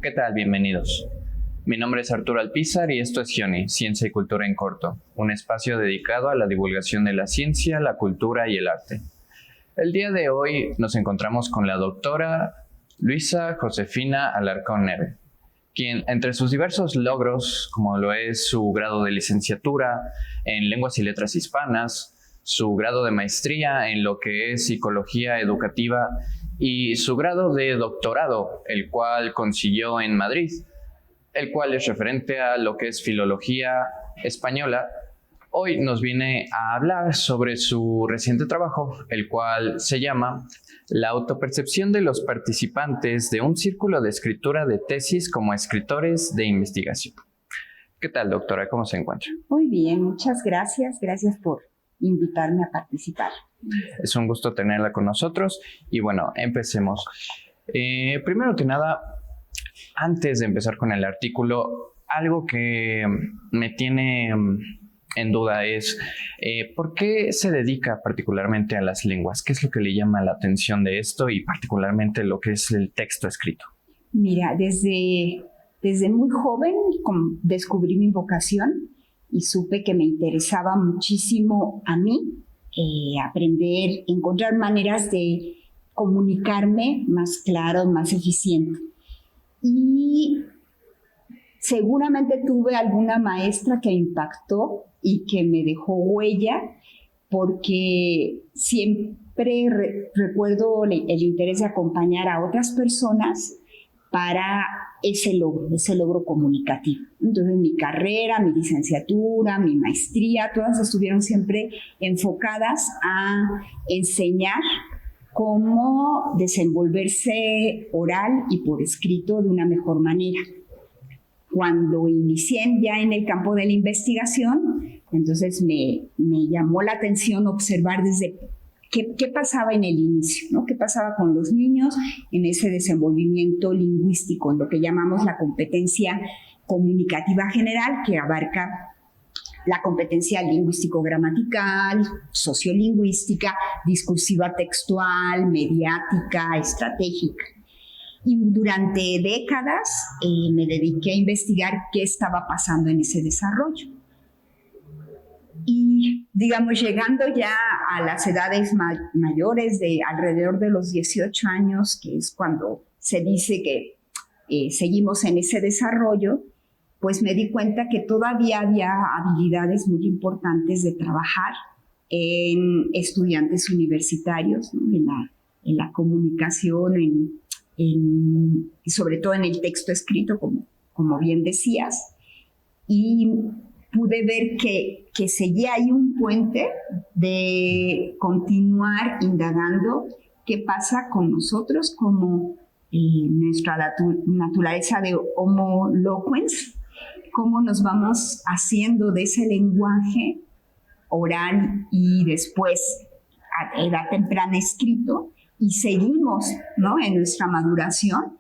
¿Qué tal? Bienvenidos. Mi nombre es Arturo Alpizar y esto es GIONI, Ciencia y Cultura en Corto, un espacio dedicado a la divulgación de la ciencia, la cultura y el arte. El día de hoy nos encontramos con la doctora Luisa Josefina Alarcón Neve, quien entre sus diversos logros, como lo es su grado de licenciatura en Lenguas y Letras Hispanas, su grado de maestría en lo que es Psicología Educativa y su grado de doctorado, el cual consiguió en Madrid, el cual es referente a lo que es Filología Española, hoy nos viene a hablar sobre su reciente trabajo, el cual se llama La autopercepción de los participantes de un círculo de escritura de tesis como escritores de investigación. ¿Qué tal, doctora? ¿Cómo se encuentra? Muy bien, muchas gracias. Gracias por invitarme a participar. Es un gusto tenerla con nosotros y bueno, empecemos. Primero que nada, antes de empezar con el artículo, algo que me tiene en duda es ¿por qué se dedica particularmente a las lenguas? ¿Qué es lo que le llama la atención de esto y particularmente lo que es el texto escrito? Mira, desde muy joven descubrí mi vocación y supe que me interesaba muchísimo a mí aprender, encontrar maneras de comunicarme más claro, más eficiente. Y seguramente tuve alguna maestra que impactó y que me dejó huella, porque siempre recuerdo el interés de acompañar a otras personas para ese logro comunicativo. Entonces mi carrera, mi licenciatura, mi maestría, todas estuvieron siempre enfocadas a enseñar cómo desenvolverse oral y por escrito de una mejor manera. Cuando inicié ya en el campo de la investigación, entonces me llamó la atención observar desde qué pasaba en el inicio, ¿no? ¿Qué pasaba con los niños en ese desenvolvimiento lingüístico, en lo que llamamos la competencia comunicativa general, que abarca la competencia lingüístico-gramatical, sociolingüística, discursiva textual, mediática, estratégica. Y durante décadas me dediqué a investigar qué estaba pasando en ese desarrollo. Y, digamos, llegando ya a las edades mayores, de alrededor de los 18 años, que es cuando se dice que seguimos en ese desarrollo, pues me di cuenta que todavía había habilidades muy importantes de trabajar en estudiantes universitarios, ¿no? en la comunicación, y sobre todo en el texto escrito, como bien decías, y pude ver que seguía ahí un puente de continuar indagando qué pasa con nosotros como nuestra naturaleza de Homo loquens, cómo nos vamos haciendo de ese lenguaje oral y después a edad temprana escrito, y seguimos, ¿no?, en nuestra maduración,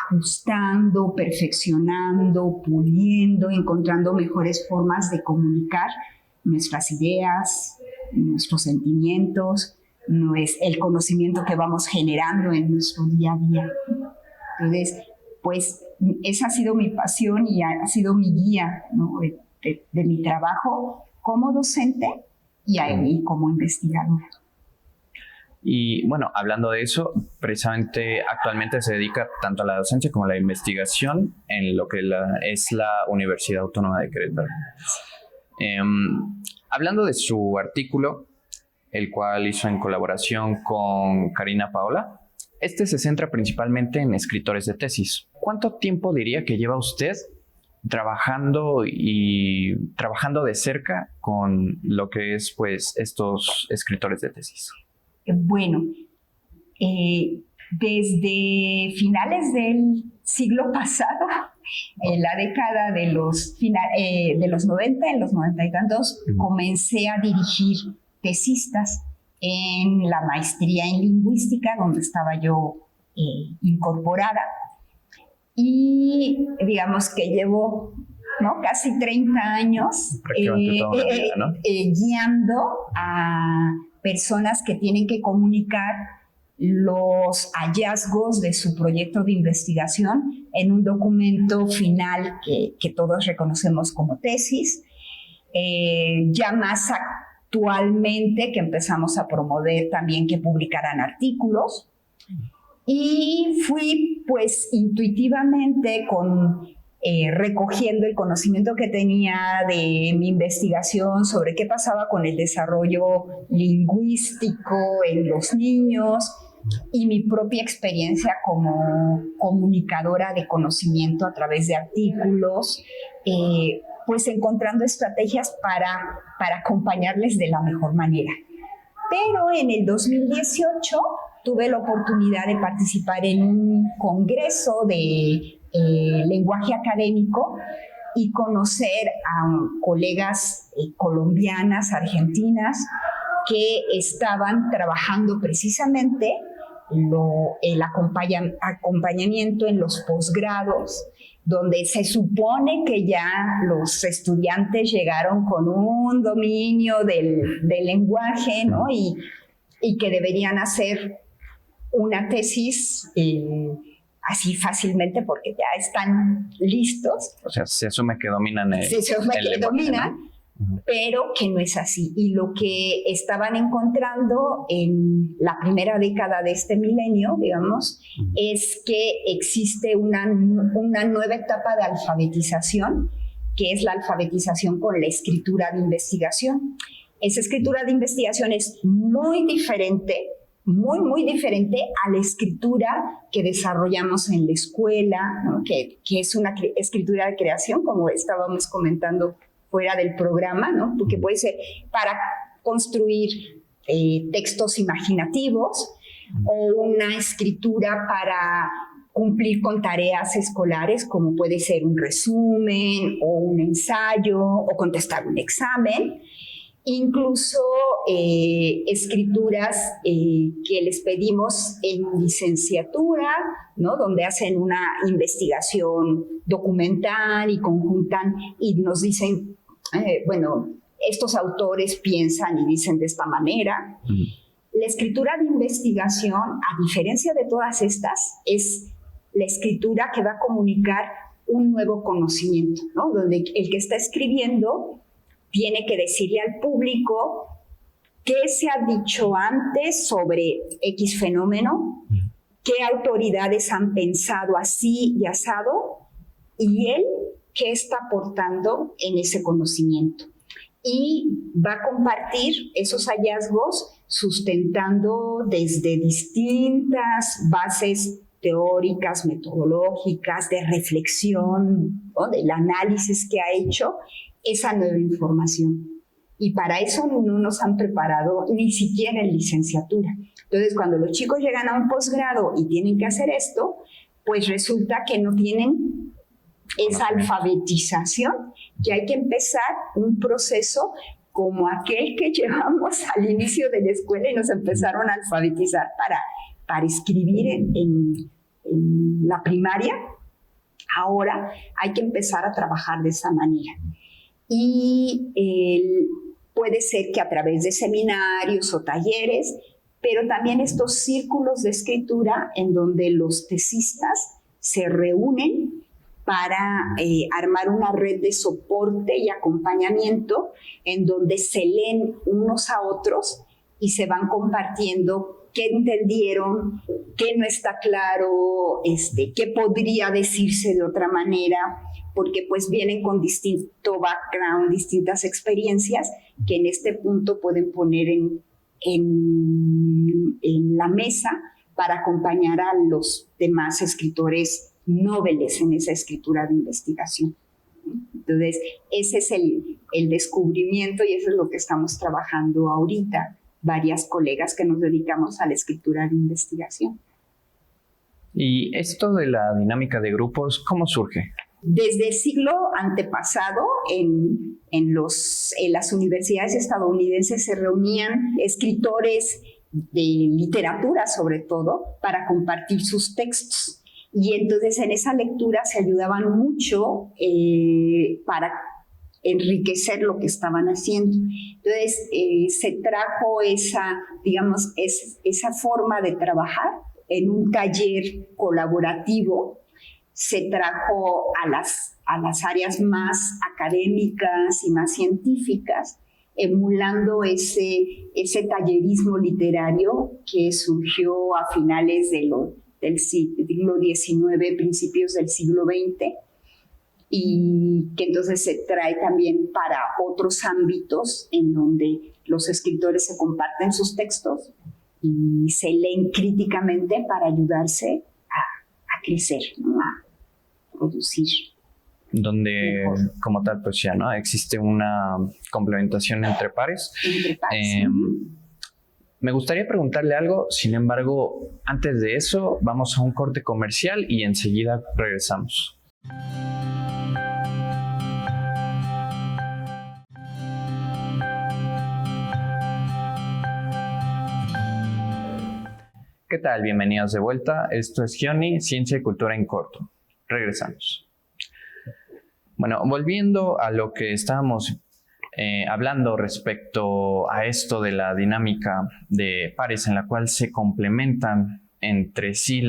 ajustando, perfeccionando, puliendo, encontrando mejores formas de comunicar nuestras ideas, nuestros sentimientos, el conocimiento que vamos generando en nuestro día a día. Entonces, pues esa ha sido mi pasión y ha sido mi guía, ¿no?, de mi trabajo como docente y como investigadora. Y bueno, hablando de eso, precisamente actualmente se dedica tanto a la docencia como a la investigación en lo que es la Universidad Autónoma de Querétaro. Hablando de su artículo, el cual hizo en colaboración con Karina Paola, este se centra principalmente en escritores de tesis. ¿Cuánto tiempo diría que lleva usted trabajando de cerca con lo que es, pues, estos escritores de tesis? Bueno, desde finales del siglo pasado, en la década de los 90, en los 90 y tantos, comencé a dirigir tesistas en la maestría en lingüística, donde estaba yo incorporada. Y digamos que llevo, ¿no?, casi 30 años guiando a personas que tienen que comunicar los hallazgos de su proyecto de investigación en un documento final que todos reconocemos como tesis. Ya más actualmente que empezamos a promover también que publicaran artículos. Y fui pues intuitivamente recogiendo el conocimiento que tenía de mi investigación sobre qué pasaba con el desarrollo lingüístico en los niños y mi propia experiencia como comunicadora de conocimiento a través de artículos, pues encontrando estrategias para acompañarles de la mejor manera. Pero en el 2018 tuve la oportunidad de participar en un congreso de lenguaje académico y conocer a colegas colombianas, argentinas, que estaban trabajando precisamente el acompañamiento en los posgrados, donde se supone que ya los estudiantes llegaron con un dominio del lenguaje, ¿no? Y que deberían hacer una tesis así fácilmente porque ya están listos. O sea, se asume que dominan el lenguaje, ¿no? Pero que no es así. Y lo que estaban encontrando en la primera década de este milenio, digamos, es que existe una nueva etapa de alfabetización, que es la alfabetización con la escritura de investigación. Esa escritura de investigación es muy diferente, muy diferente a la escritura que desarrollamos en la escuela, ¿no? que es una escritura de creación, como estábamos comentando fuera del programa, ¿no? Porque puede ser para construir textos imaginativos o una escritura para cumplir con tareas escolares, como puede ser un resumen o un ensayo o contestar un examen. Incluso escrituras que les pedimos en licenciatura, ¿no? Donde hacen una investigación documental y conjuntan y nos dicen, bueno, estos autores piensan y dicen de esta manera. La escritura de investigación, a diferencia de todas estas, es la escritura que va a comunicar un nuevo conocimiento, ¿no? Donde el que está escribiendo tiene que decirle al público qué se ha dicho antes sobre X fenómeno, qué autoridades han pensado así y asado, y él qué está aportando en ese conocimiento. Y va a compartir esos hallazgos sustentando desde distintas bases teóricas, metodológicas, de reflexión, ¿no? Del análisis que ha hecho esa nueva información. Y para eso no nos han preparado ni siquiera en licenciatura. Entonces, cuando los chicos llegan a un posgrado y tienen que hacer esto, pues resulta que no tienen esa alfabetización, que hay que empezar un proceso como aquel que llevamos al inicio de la escuela y nos empezaron a alfabetizar para escribir en la primaria. Ahora hay que empezar a trabajar de esa manera. Y puede ser que a través de seminarios o talleres, pero también estos círculos de escritura en donde los tesistas se reúnen para armar una red de soporte y acompañamiento en donde se leen unos a otros y se van compartiendo qué entendieron, qué no está claro, qué podría decirse de otra manera, porque pues vienen con distinto background, distintas experiencias que en este punto pueden poner en la mesa para acompañar a los demás escritores noveles en esa escritura de investigación. Entonces, ese es el descubrimiento y eso es lo que estamos trabajando ahorita, varias colegas que nos dedicamos a la escritura de investigación. ¿Y esto de la dinámica de grupos, cómo surge? Desde el siglo antepasado, en las universidades estadounidenses se reunían escritores de literatura, sobre todo, para compartir sus textos. Y entonces en esa lectura se ayudaban mucho para enriquecer lo que estaban haciendo. Entonces, se trajo esa forma de trabajar en un taller colaborativo, se trajo a las áreas más académicas y más científicas, emulando ese tallerismo literario que surgió a finales del siglo XIX, principios del siglo XX, y que entonces se trae también para otros ámbitos en donde los escritores se comparten sus textos y se leen críticamente para ayudarse a crecer, ¿no? A producir. Donde, mejor. como tal, pues ya, ¿no? Existe una complementación entre pares. Entre pares. Me gustaría preguntarle algo, sin embargo, antes de eso, vamos a un corte comercial y enseguida regresamos. ¿Qué tal? Bienvenidos de vuelta. Esto es Gioni, Ciencia y Cultura en Corto. Regresamos. Bueno, volviendo a lo que estábamos hablando respecto a esto de la dinámica de pares en la cual se complementan entre sí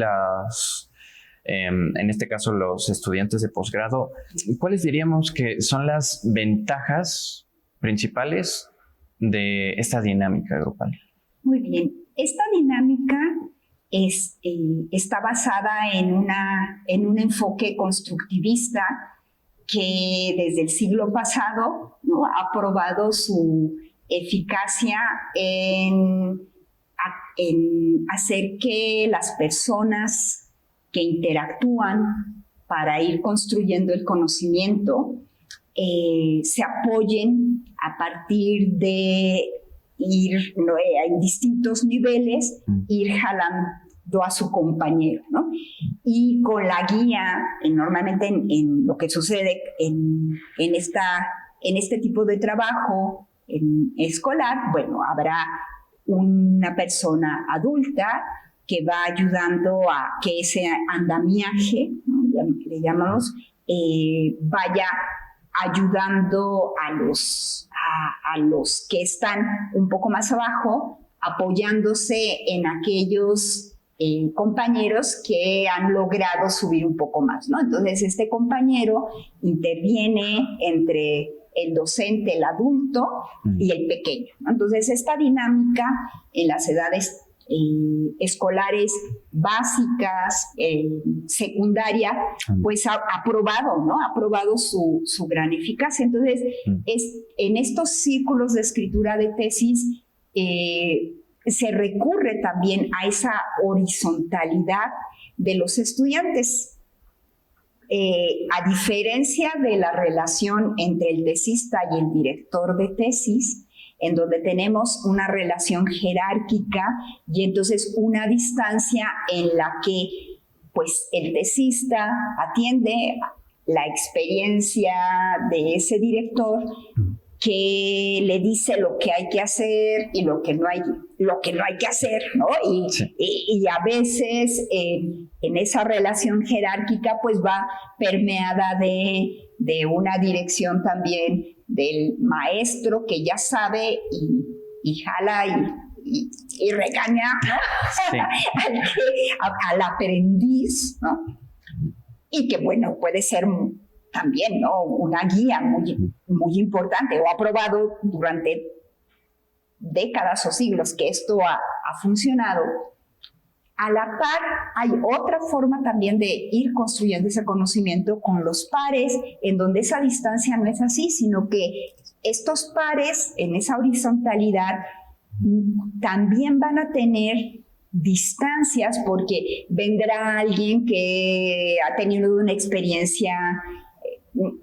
en este caso los estudiantes de posgrado, ¿cuáles diríamos que son las ventajas principales de esta dinámica grupal? Muy bien. Esta dinámica está basada en un enfoque constructivista que desde el siglo pasado, ¿no?, ha probado su eficacia en hacer que las personas que interactúan para ir construyendo el conocimiento se apoyen a partir de ir, ¿no?, en distintos niveles, ir jalando a su compañero, ¿no? Y con la guía, normalmente en lo que sucede en este tipo de trabajo escolar, bueno, habrá una persona adulta que va ayudando a que ese andamiaje, ¿no?, le llamamos, vaya ayudando a los que están un poco más abajo, apoyándose en aquellos compañeros que han logrado subir un poco más, ¿no? Entonces, este compañero interviene entre el docente, el adulto y el pequeño, ¿no? Entonces, esta dinámica en las edades escolares básicas, secundaria, pues ha probado, ¿no? Ha probado su gran eficacia. Entonces, en estos círculos de escritura de tesis, se recurre también a esa horizontalidad de los estudiantes. A diferencia de la relación entre el tesista y el director de tesis, en donde tenemos una relación jerárquica y entonces una distancia en la que pues, el tesista atiende la experiencia de ese director, que le dice lo que hay que hacer y lo que no hay que hacer, ¿no? Y a veces en esa relación jerárquica pues va permeada de una dirección también del maestro que ya sabe y jala y regaña, ¿no? Sí. al aprendiz, ¿no? Y que bueno, puede ser también, ¿no?, una guía muy importante, o ha probado durante décadas o siglos que esto ha funcionado. A la par, hay otra forma también de ir construyendo ese conocimiento con los pares, en donde esa distancia no es así, sino que estos pares, en esa horizontalidad, también van a tener distancias porque vendrá alguien que ha tenido una experiencia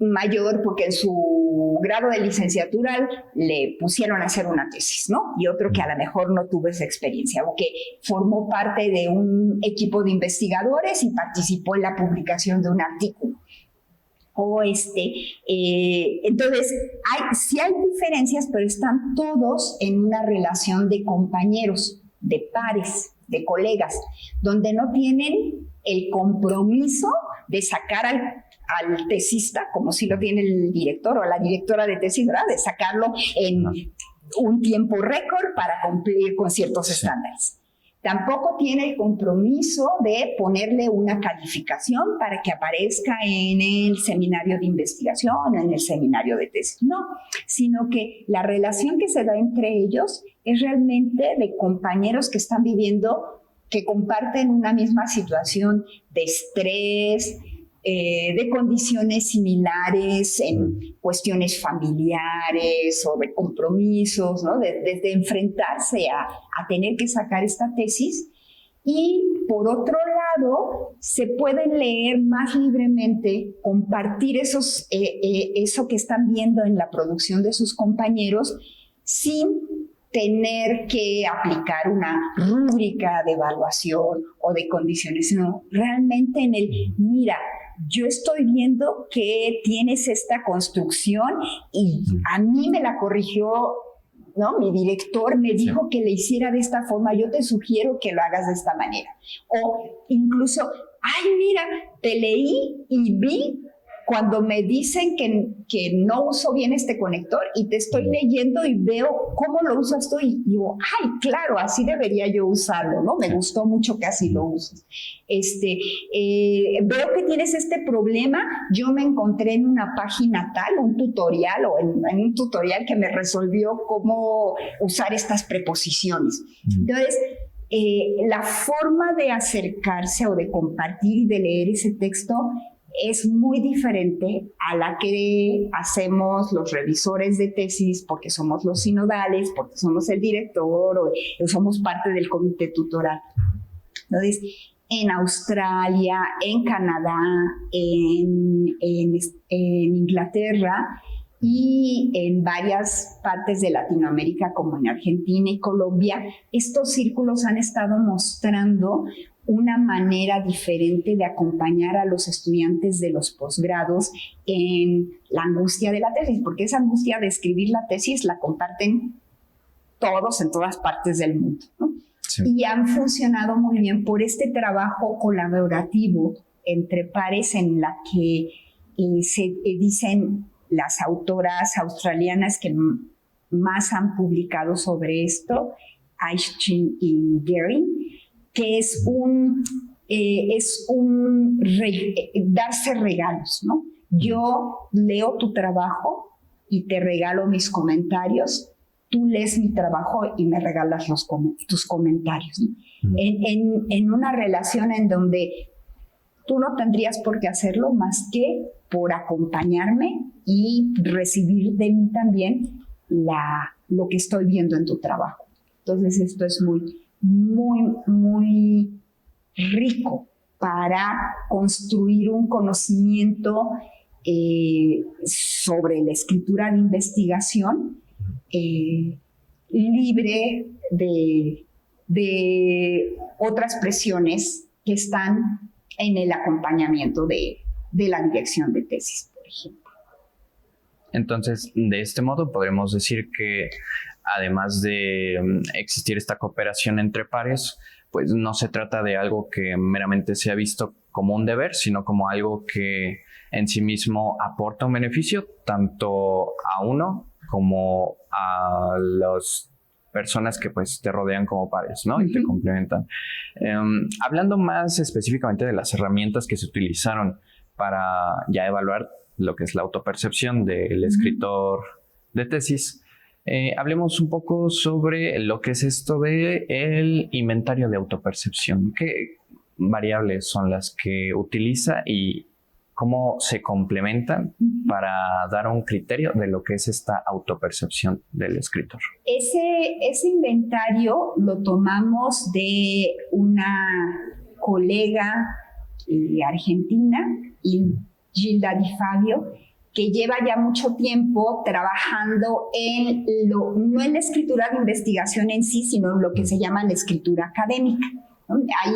mayor porque en su grado de licenciatura le pusieron a hacer una tesis, ¿no? Y otro que a lo mejor no tuvo esa experiencia o que formó parte de un equipo de investigadores y participó en la publicación de un artículo. Entonces, sí hay diferencias, pero están todos en una relación de compañeros, de pares, de colegas, donde no tienen el compromiso de sacar al tesista, como si lo tiene el director o la directora de tesis, ¿verdad? De sacarlo en un tiempo récord para cumplir con ciertos estándares. Tampoco tiene el compromiso de ponerle una calificación para que aparezca en el seminario de investigación, en el seminario de tesis. No, sino que la relación que se da entre ellos es realmente de compañeros que están viviendo, que comparten una misma situación de estrés, de condiciones similares en cuestiones familiares o de compromisos, ¿no? Desde enfrentarse a tener que sacar esta tesis. Y por otro lado, se pueden leer más libremente, compartir eso que están viendo en la producción de sus compañeros sin tener que aplicar una rúbrica de evaluación o de condiciones, sino realmente en el, mira, yo estoy viendo que tienes esta construcción y a mí me la corrigió, ¿no? Mi director me dijo que le hiciera de esta forma, yo te sugiero que lo hagas de esta manera. O incluso, ay, mira, te leí y vi cuando me dicen que no uso bien este conector y te estoy leyendo y veo cómo lo usas tú y digo, ay, claro, así debería yo usarlo, ¿no? Me gustó mucho que así lo uses. Veo que tienes este problema, yo me encontré en una página tal, un tutorial o en un tutorial que me resolvió cómo usar estas preposiciones. Entonces, la forma de acercarse o de compartir y de leer ese texto es muy diferente a la que hacemos los revisores de tesis porque somos los sinodales, porque somos el director o somos parte del comité tutoral. Entonces, en Australia, en Canadá, en Inglaterra y en varias partes de Latinoamérica como en Argentina y Colombia, estos círculos han estado mostrando una manera diferente de acompañar a los estudiantes de los posgrados en la angustia de la tesis, porque esa angustia de escribir la tesis la comparten todos en todas partes del mundo, ¿no? Sí. Y han funcionado muy bien por este trabajo colaborativo entre pares en la que se dicen las autoras australianas que más han publicado sobre esto, Aishin y Gary, que es darse regalos, ¿no? Yo leo tu trabajo y te regalo mis comentarios, tú lees mi trabajo y me regalas tus comentarios, ¿no? En una relación en donde tú no tendrías por qué hacerlo más que por acompañarme y recibir de mí también lo que estoy viendo en tu trabajo. Entonces esto es muy rico para construir un conocimiento sobre la escritura de investigación libre de otras presiones que están en el acompañamiento de la dirección de tesis, por ejemplo. Entonces, de este modo podremos decir que además de existir esta cooperación entre pares, pues no se trata de algo que meramente sea visto como un deber, sino como algo que en sí mismo aporta un beneficio tanto a uno como a las personas que pues te rodean como pares, ¿no? Y te complementan. Hablando más específicamente de las herramientas que se utilizaron para ya evaluar lo que es la autopercepción del escritor de tesis, hablemos un poco sobre lo que es esto de el inventario de autopercepción. ¿Qué variables son las que utiliza y cómo se complementan para dar un criterio de lo que es esta autopercepción del escritor? Ese inventario lo tomamos de una colega argentina, Gilda Di Fabio, que lleva ya mucho tiempo trabajando no en la escritura de investigación en sí, sino en lo que se llama la escritura académica, ¿no? Hay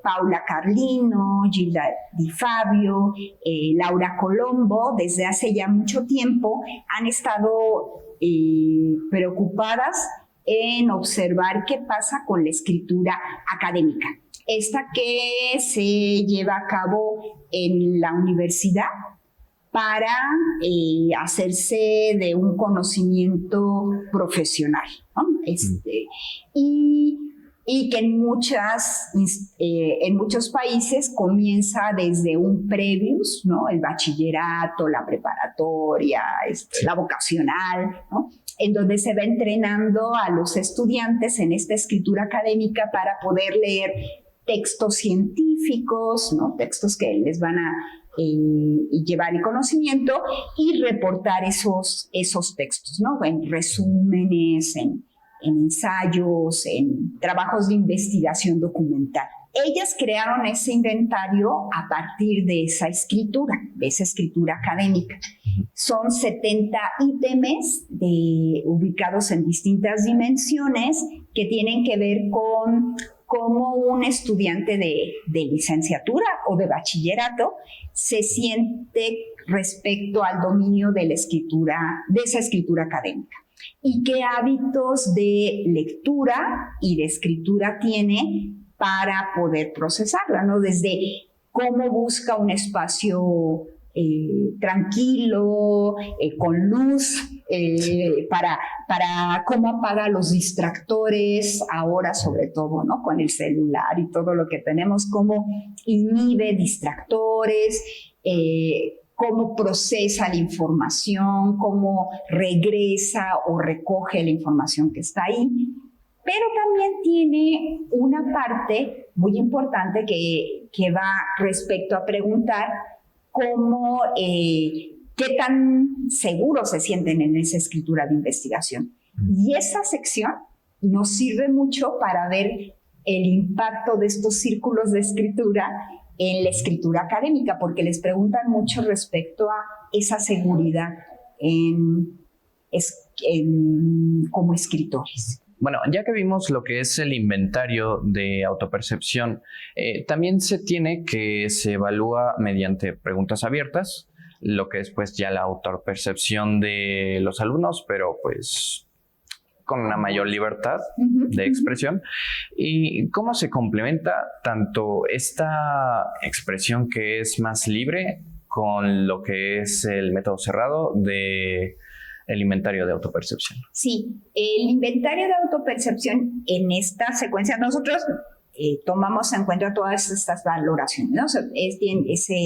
Paula Carlino, Gilda Di Fabio, Laura Colombo, desde hace ya mucho tiempo han estado preocupadas en observar qué pasa con la escritura académica. Esta que se lleva a cabo en la universidad para hacerse de un conocimiento profesional, ¿no? Y que en muchos países comienza desde un previous, ¿no? El bachillerato, la preparatoria, la vocacional, ¿no? En donde se va entrenando a los estudiantes en esta escritura académica para poder leer textos científicos, ¿no? Textos que les van a llevar el conocimiento y reportar esos textos, ¿no? En resúmenes, en ensayos, en trabajos de investigación documental. Ellas crearon ese inventario a partir de esa escritura académica. Son 70 ítems ubicados en distintas dimensiones que tienen que ver con cómo un estudiante de licenciatura o de bachillerato se siente respecto al dominio de esa escritura académica y qué hábitos de lectura y de escritura tiene para poder procesarla, ¿no? Desde cómo busca un espacio tranquilo, con luz, para cómo apaga los distractores ahora, sobre todo, ¿no? Con el celular y todo lo que tenemos, cómo inhibe distractores, cómo procesa la información, cómo regresa o recoge la información que está ahí. Pero también tiene una parte muy importante que va respecto a preguntar cómo, qué tan seguros se sienten en esa escritura de investigación. Y esa sección nos sirve mucho para ver el impacto de estos círculos de escritura en la escritura académica, porque les preguntan mucho respecto a esa seguridad como escritores. Bueno, ya que vimos lo que es el inventario de autopercepción, también se evalúa mediante preguntas abiertas, lo que es pues ya la autopercepción de los alumnos, pero pues con una mayor libertad de expresión. ¿Y cómo se complementa tanto esta expresión que es más libre con lo que es el método cerrado de el inventario de autopercepción? Sí, el inventario de autopercepción en esta secuencia nosotros tomamos en cuenta todas estas valoraciones, ¿no? Se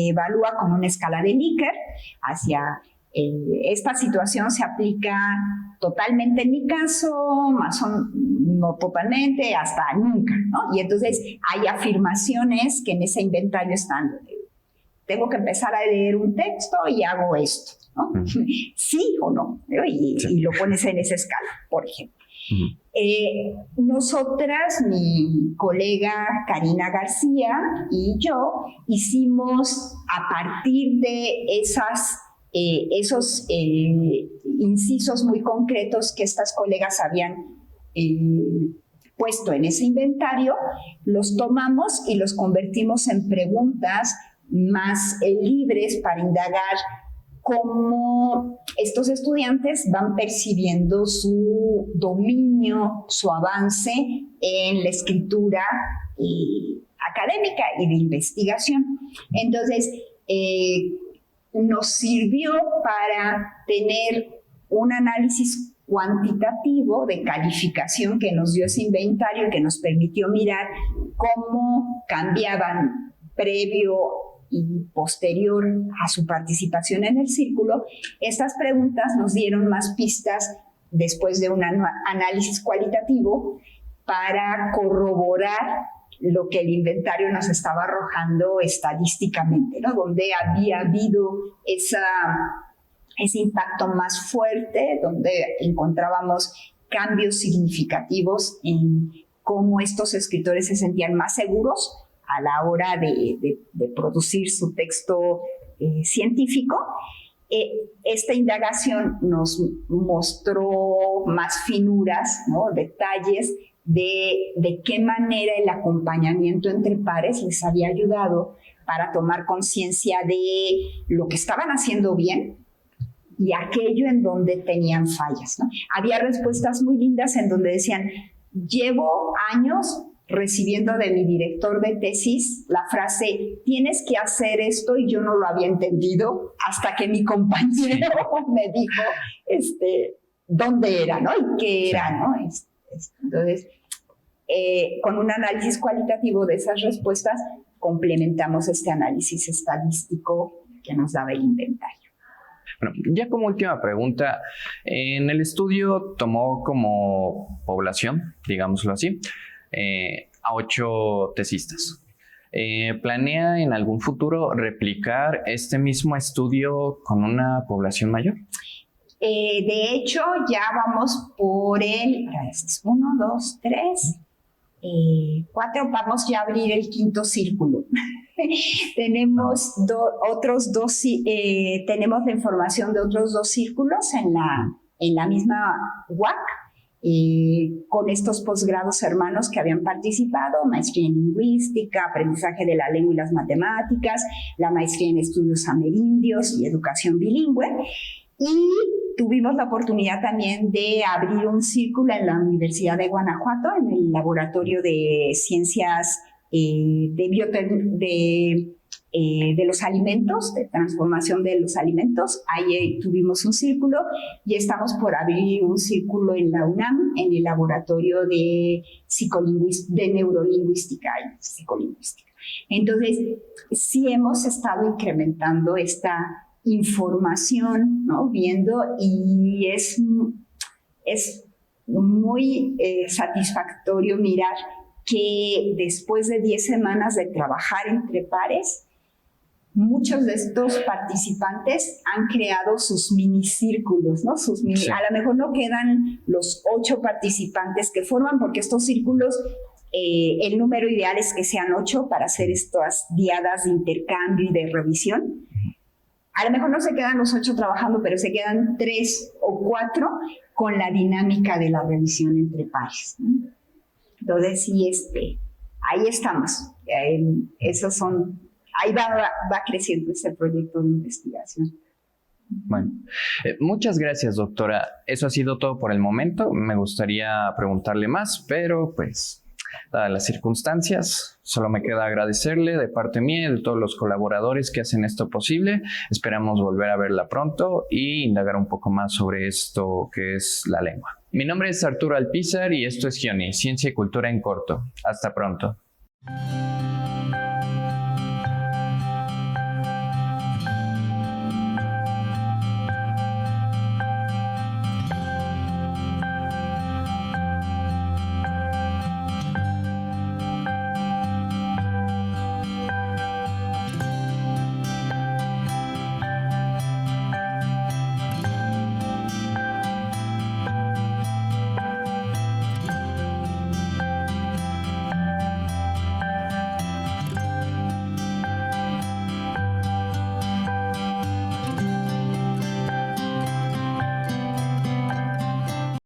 evalúa con una escala de Likert hacia esta situación se aplica totalmente en mi caso, más o no totalmente, hasta nunca, ¿no? Y entonces hay afirmaciones que en ese inventario están. Tengo que empezar a leer un texto y hago esto, ¿no? Sí o no, ¿no? Y lo pones en esa escala, por ejemplo. Nosotras, mi colega Karina García y yo, hicimos a partir de esos incisos muy concretos que estas colegas habían puesto en ese inventario, los tomamos y los convertimos en preguntas más libres para indagar cómo estos estudiantes van percibiendo su dominio, su avance en la escritura académica y de investigación. Entonces, nos sirvió para tener un análisis cuantitativo de calificación que nos dio ese inventario, que nos permitió mirar cómo cambiaban previo y posterior a su participación en el círculo. Estas preguntas nos dieron más pistas después de un análisis cualitativo para corroborar lo que el inventario nos estaba arrojando estadísticamente, ¿no? Donde había habido ese impacto más fuerte, donde encontrábamos cambios significativos en cómo estos escritores se sentían más seguros a la hora de producir su texto científico. Esta indagación nos mostró más finuras, ¿no? Detalles de qué manera el acompañamiento entre pares les había ayudado para tomar conciencia de lo que estaban haciendo bien, y aquello en donde tenían fallas, ¿no? Había respuestas muy lindas en donde decían, llevo años recibiendo de mi director de tesis la frase, tienes que hacer esto, y yo no lo había entendido hasta que mi compañero me dijo dónde era, ¿no? Y qué era, ¿no? Entonces, con un análisis cualitativo de esas respuestas, complementamos este análisis estadístico que nos daba el inventario. Bueno, ya como última pregunta, en el estudio tomó como población, digámoslo así, a 8 tesistas. ¿Planea en algún futuro replicar este mismo estudio con una población mayor? De hecho, ya vamos por el 1, 2, 3, 4, vamos ya a abrir el 5º círculo. Tenemos tenemos la información de otros 2 círculos en la misma UAC, con estos posgrados hermanos que habían participado, maestría en lingüística, aprendizaje de la lengua y las matemáticas, la maestría en estudios amerindios y educación bilingüe. Y tuvimos la oportunidad también de abrir un círculo en la Universidad de Guanajuato, en el Laboratorio de Ciencias de los alimentos, de transformación de los alimentos. Ahí tuvimos un círculo y estamos por abrir un círculo en la UNAM, en el Laboratorio de Neurolingüística y Psicolingüística. Entonces, sí hemos estado incrementando esta información, ¿no? Viendo, y es muy satisfactorio mirar que después de 10 semanas de trabajar entre pares, muchos de estos participantes han creado sus minicírculos, ¿no? Sí. A lo mejor no quedan los 8 participantes que forman, porque estos círculos, el número ideal es que sean 8 para hacer estas diadas de intercambio y de revisión. A lo mejor no se quedan los 8 trabajando, pero se quedan 3 o 4 con la dinámica de la revisión entre pares, ¿no? Entonces, sí, ahí estamos. Ahí va creciendo ese proyecto de investigación. Bueno, muchas gracias, doctora. Eso ha sido todo por el momento. Me gustaría preguntarle más, pero pues, dadas las circunstancias, solo me queda agradecerle de parte mía y de todos los colaboradores que hacen esto posible. Esperamos volver a verla pronto y indagar un poco más sobre esto que es la lengua. Mi nombre es Arturo Alpizar y esto es Gioni, Ciencia y Cultura en Corto. Hasta pronto.